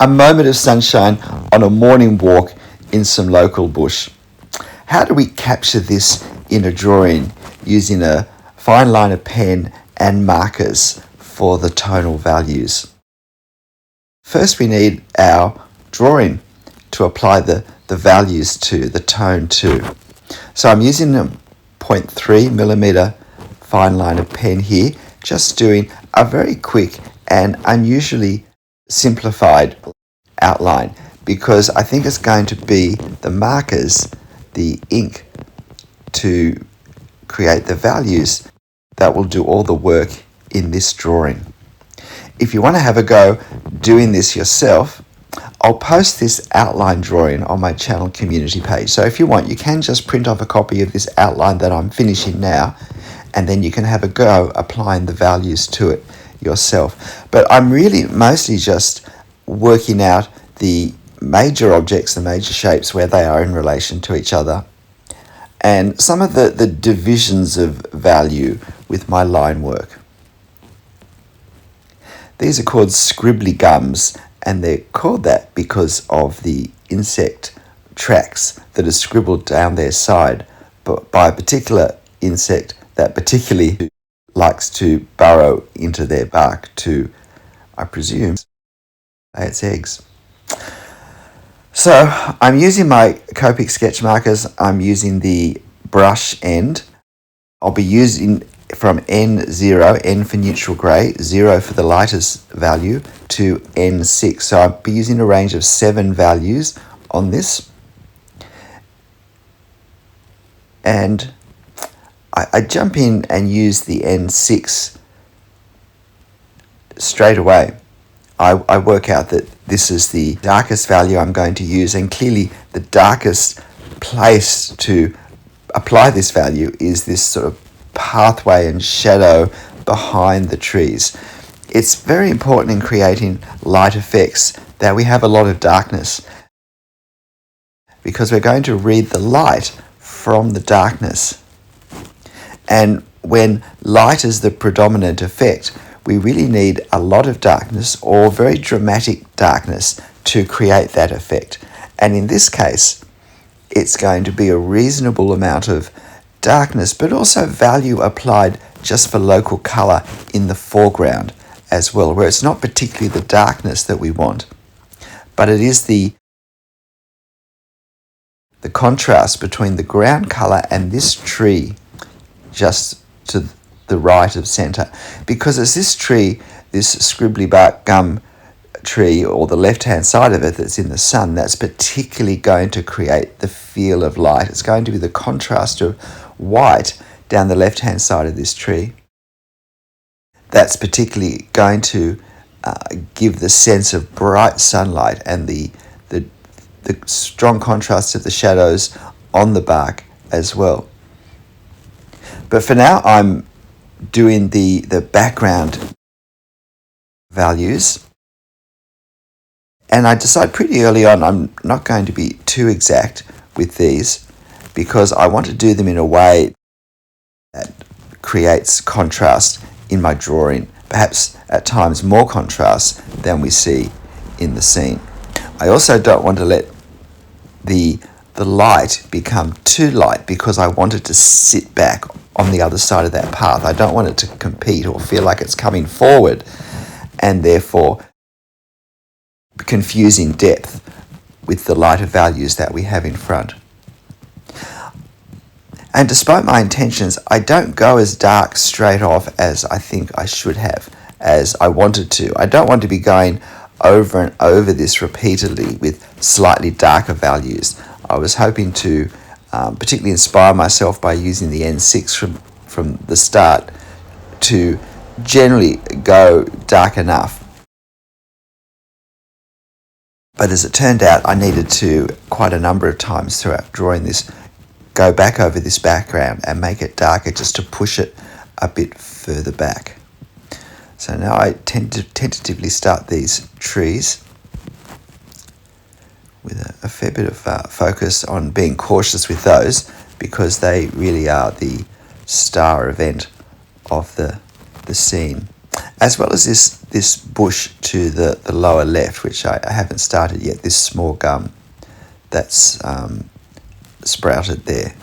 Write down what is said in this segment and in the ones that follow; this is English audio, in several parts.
a moment of sunshine on a morning walk in some local bush. How do we capture this in a drawing using a fine liner pen and markers for the tonal values? First, we need our drawing to apply the values to, the tone to. So I'm using a 0.3mm fine liner pen here, just doing a very quick and unusually simplified outline, because I think it's going to be the markers, the ink, to create the values that will do all the work in this drawing. If you want to have a go doing this yourself, I'll post this outline drawing on my channel community page. So if you want, you can just print off a copy of this outline that I'm finishing now, and then you can have a go applying the values to it yourself. But I'm really mostly just working out the major objects, the major shapes, where they are in relation to each other, and some of the divisions of value with my line work. These are called scribbly gums, and they're called that because of the insect tracks that are scribbled down their side by a particular insect that particularly likes to burrow into their bark to, I presume, lay its eggs. So I'm using my Copic sketch markers. I'm using the brush end. I'll be using from N0, N for neutral grey, 0 for the lightest value, to N6. So I'll be using a range of 7 values on this. And I jump in and use the N6 straight away. I work out that this is the darkest value I'm going to use, and clearly the darkest place to apply this value is this sort of pathway and shadow behind the trees. It's very important in creating light effects that we have a lot of darkness, because we're going to read the light from the darkness. And when light is the predominant effect, we really need a lot of darkness or very dramatic darkness to create that effect. And in this case, it's going to be a reasonable amount of darkness, but also value applied just for local colour in the foreground as well, where it's not particularly the darkness that we want, but it is the contrast between the ground colour and this tree just to the right of centre. Because as this tree, this scribbly bark gum tree, or the left-hand side of it that's in the sun, that's particularly going to create the feel of light. It's going to be the contrast of white down the left-hand side of this tree. That's particularly going to give the sense of bright sunlight and the strong contrast of the shadows on the bark as well. But for now, I'm doing the background values. And I decide pretty early on I'm not going to be too exact with these, because I want to do them in a way that creates contrast in my drawing, perhaps at times more contrast than we see in the scene. I also don't want to let the light become too light, because I want it to sit back on the other side of that path. I don't want it to compete or feel like it's coming forward, and therefore confusing depth with the lighter values that we have in front. And despite my intentions, I don't go as dark straight off as I think I should have, as I wanted to. I don't want to be going over and over this repeatedly with slightly darker values. I was hoping to particularly inspire myself by using the N6 from the start to generally go dark enough. But as it turned out, I needed to, quite a number of times throughout drawing this, go back over this background and make it darker, just to push it a bit further back. So now I tend to tentatively start these trees with a fair bit of focus on being cautious with those, because they really are the star event of the scene, as well as this this bush to the lower left, which I haven't started yet, this small gum that's sprouted there.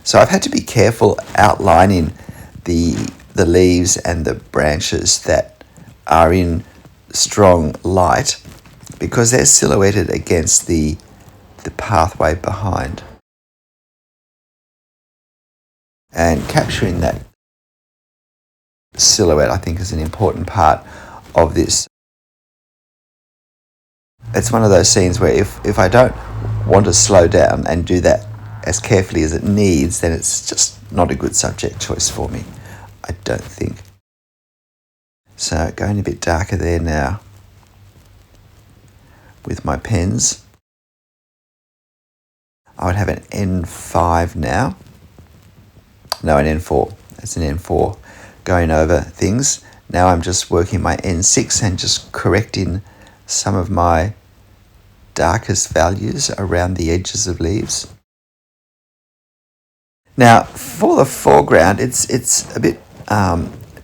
So I've had to be careful outlining the leaves and the branches that are in strong light, because they're silhouetted against the pathway behind. And capturing that silhouette, I think, is an important part of this. It's one of those scenes where if I don't want to slow down and do that as carefully as it needs, then it's just not a good subject choice for me, I don't think. So going a bit darker there now with my pens. I would have an N5 now. No, an N4. That's an N4 going over things. Now I'm just working my N6 and just correcting some of my darkest values around the edges of leaves. Now for the foreground, it's a bit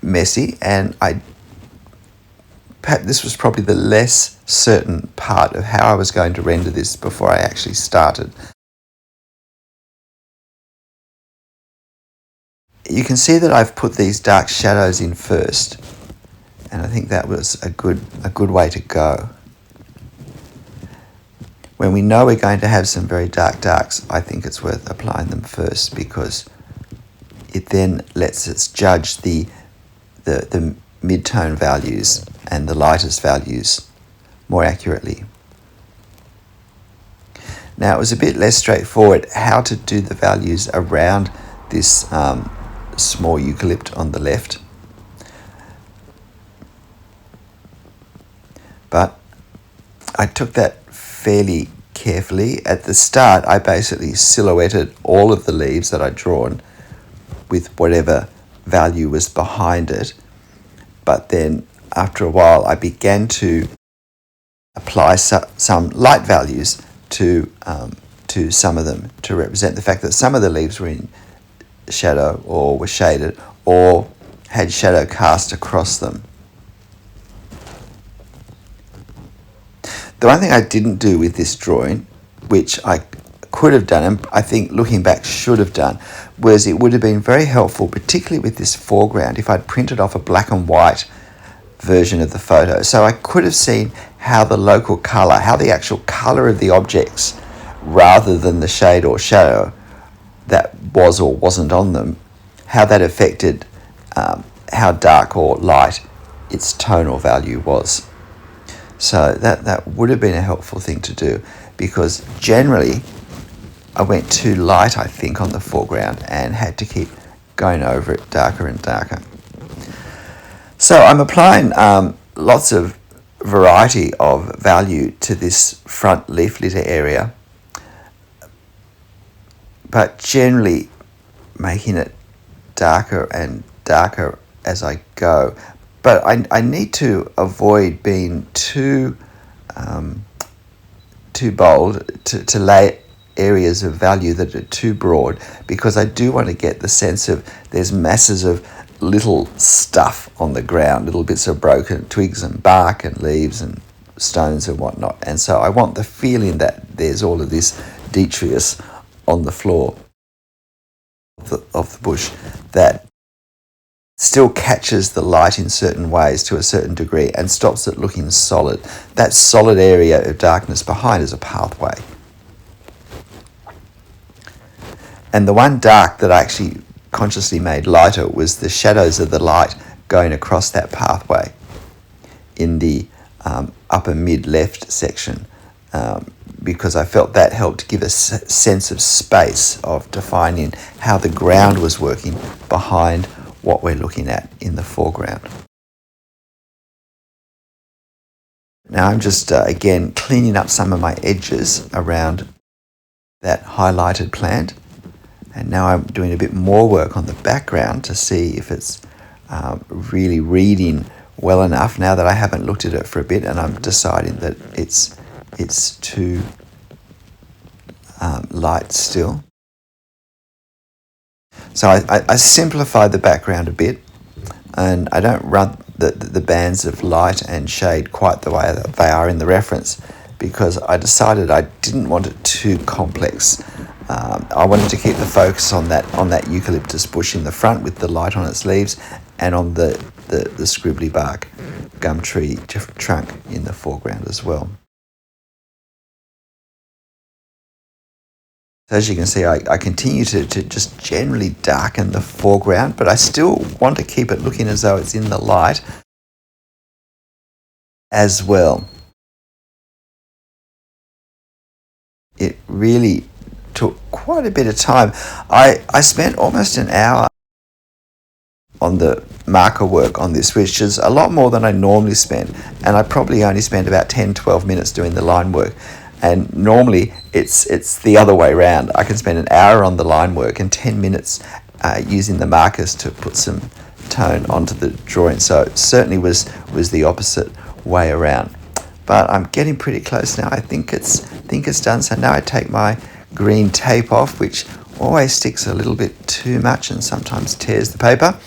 messy, and perhaps this was probably the less certain part of how I was going to render this before I actually started. You can see that I've put these dark shadows in first, and I think that was a good way to go. When we know we're going to have some very dark darks, I think it's worth applying them first, because it then lets us judge the mid-tone values and the lightest values more accurately. Now, it was a bit less straightforward how to do the values around this small eucalypt on the left, but I took that fairly carefully. At the start, I basically silhouetted all of the leaves that I'd drawn with whatever value was behind it, but then after a while I began to apply some light values to some of them to represent the fact that some of the leaves were in shadow or were shaded or had shadow cast across them. The one thing I didn't do with this drawing, which I could have done, and I think looking back should have done, was it would have been very helpful, particularly with this foreground, if I'd printed off a black and white version of the photo. So I could have seen how the local colour, how the actual colour of the objects, rather than the shade or shadow that was or wasn't on them, how that affected how dark or light its tonal value was. So that would have been a helpful thing to do, because generally I went too light, I think, on the foreground and had to keep going over it darker and darker. So I'm applying lots of variety of value to this front leaf litter area, but generally making it darker and darker as I go. But I need to avoid being too bold to lay areas of value that are too broad, because I do want to get the sense of there's masses of little stuff on the ground, little bits of broken twigs and bark and leaves and stones and whatnot. And so I want the feeling that there's all of this detritus on the floor of the bush that still catches the light in certain ways to a certain degree and stops it looking solid. That solid area of darkness behind is a pathway. And the one dark that I actually consciously made lighter was the shadows of the light going across that pathway in the upper mid-left section, because I felt that helped give a sense of space, of defining how the ground was working behind what we're looking at in the foreground. Now I'm just, again, cleaning up some of my edges around that highlighted plant. And now I'm doing a bit more work on the background to see if it's really reading well enough, now that I haven't looked at it for a bit and I'm deciding that it's too light still. So I simplify the background a bit, and I don't rub the bands of light and shade quite the way that they are in the reference, because I decided I didn't want it too complex. I wanted to keep the focus on that eucalyptus bush in the front with the light on its leaves, and on the scribbly bark gum tree trunk in the foreground as well. So as you can see, I continue to just generally darken the foreground, but I still want to keep it looking as though it's in the light as well. It really took quite a bit of time. I spent almost an hour on the marker work on this, which is a lot more than I normally spend, and I probably only spent about 10-12 minutes doing the line work. And normally it's the other way around. I can spend an hour on the line work and 10 minutes using the markers to put some tone onto the drawing. So it certainly was the opposite way around. But I'm getting pretty close now. I think it's done. So now I take my green tape off, which always sticks a little bit too much and sometimes tears the paper.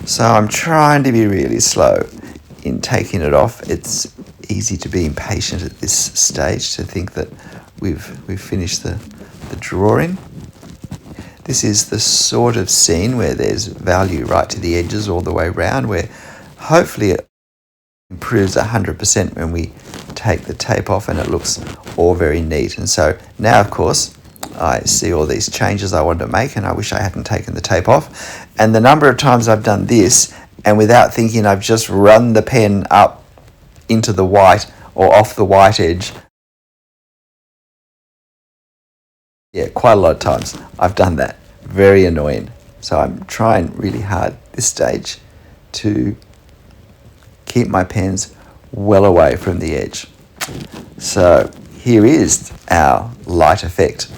So I'm trying to be really slow in taking it off. It's easy to be impatient at this stage, to think that we've finished the drawing. This is the sort of scene where there's value right to the edges all the way around, where hopefully it improves 100% when we take the tape off and it looks all very neat. And so now, of course, I see all these changes I wanted to make, and I wish I hadn't taken the tape off. And the number of times I've done this, and without thinking, I've just run the pen up into the white or off the white edge. Yeah, quite a lot of times I've done that. Very annoying. So I'm trying really hard at this stage to keep my pens well away from the edge. So here is our light effect.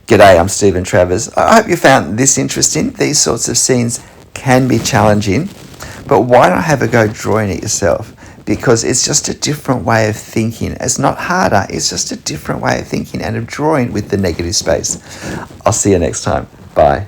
G'day, I'm Stephen Travers. I hope you found this interesting. These sorts of scenes can be challenging, but why not have a go drawing it yourself? Because it's just a different way of thinking. It's not harder, it's just a different way of thinking and of drawing with the negative space. I'll see you next time. Bye.